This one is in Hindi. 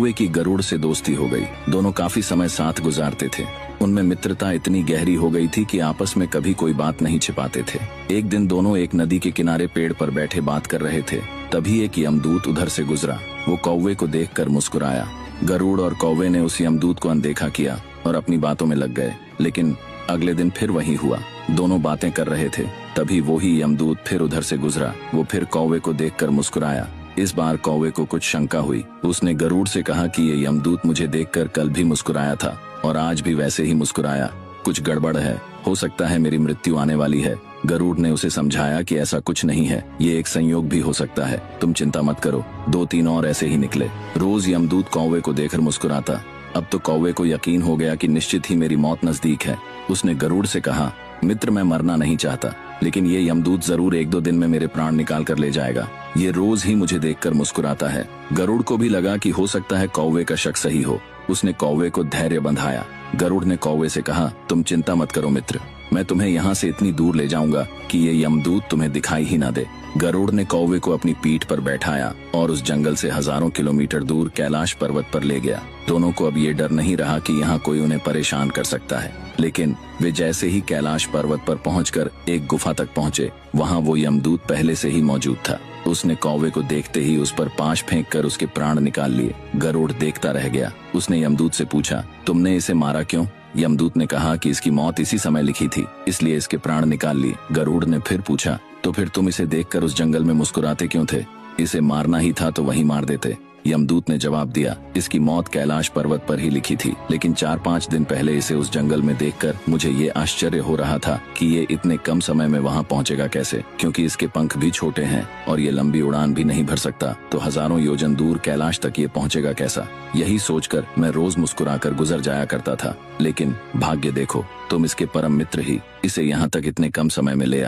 कौवे की गरुड़ से दोस्ती हो गई। दोनों काफी समय साथ गुजारते थे। उनमें मित्रता इतनी गहरी हो गई थी कि आपस में कभी कोई बात नहीं छिपाते थे। एक दिन दोनों एक नदी के किनारे पेड़ पर बैठे बात कर रहे थे। तभी एक यमदूत उधर से गुजरा। वो कौवे को देखकर मुस्कुराया। गरुड़ और कौवे ने उस यमदूत को अनदेखा किया और अपनी बातों में लग गए। लेकिन अगले दिन फिर वही हुआ। दोनों बातें कर रहे थे, तभी वो ही यमदूत फिर उधर से गुजरा। वो फिर कौवे को देखकर मुस्कुराया। इस बार कौवे को कुछ शंका हुई। उसने गरुड़ से कहा कि ये यमदूत मुझे देखकर कल भी मुस्कुराया था और आज भी वैसे ही मुस्कुराया। कुछ गड़बड़ है, हो सकता है मेरी मृत्यु आने वाली है। गरुड़ ने उसे समझाया कि ऐसा कुछ नहीं है, ये एक संयोग भी हो सकता है, तुम चिंता मत करो। 2-3 और ऐसे ही निकले। रोज यमदूत कौवे को देखकर मुस्कुराता। अब तो कौवे को यकीन हो गया कि निश्चित ही मेरी मौत नजदीक है। उसने गरुड़ से कहा, मित्र मैं मरना नहीं चाहता, लेकिन ये यमदूत जरूर 1-2 दिन में मेरे प्राण निकाल कर ले जाएगा। ये रोज ही मुझे देखकर मुस्कुराता है। गरुड़ को भी लगा कि हो सकता है कौवे का शक सही हो। उसने कौवे को धैर्य बंधाया। गरुड़ ने कौवे से कहा, तुम चिंता मत करो मित्र, मैं तुम्हें यहाँ से इतनी दूर ले जाऊंगा कि ये यमदूत तुम्हें दिखाई ही ना दे। गरुड़ ने कौवे को अपनी पीठ पर बैठाया और उस जंगल से हजारों किलोमीटर दूर कैलाश पर्वत पर ले गया। दोनों को अब ये डर नहीं रहा कि यहाँ कोई उन्हें परेशान कर सकता है। लेकिन वे जैसे ही कैलाश पर्वत पर पहुंचकर एक गुफा तक पहुंचे, वहाँ वो यमदूत पहले से ही मौजूद था। उसने कौवे को देखते ही उस पर पाश फेंककर उसके प्राण निकाल लिए। गरुड़ देखता रह गया। उसने यमदूत से पूछा, तुमने इसे मारा क्यों? यमदूत ने कहा कि इसकी मौत इसी समय लिखी थी, इसलिए इसके प्राण निकाल लिए। गरुड़ ने फिर पूछा, तो फिर तुम इसे देखकर उस जंगल में मुस्कुराते क्यों थे? इसे मारना ही था तो वहीं मार देते। यमदूत ने जवाब दिया, इसकी मौत कैलाश पर्वत पर ही लिखी थी, लेकिन 4-5 दिन पहले इसे उस जंगल में देखकर मुझे ये आश्चर्य हो रहा था कि ये इतने कम समय में वहाँ पहुँचेगा कैसे, क्योंकि इसके पंख भी छोटे हैं और ये लंबी उड़ान भी नहीं भर सकता, तो हजारों योजन दूर कैलाश तक ये पहुँचेगा कैसा? यही सोचकर मैं रोज मुस्कुराकर गुजर जाया करता था, लेकिन भाग्य देखो, तुम इसके परम मित्र ही इसे यहाँ तक इतने कम समय में ले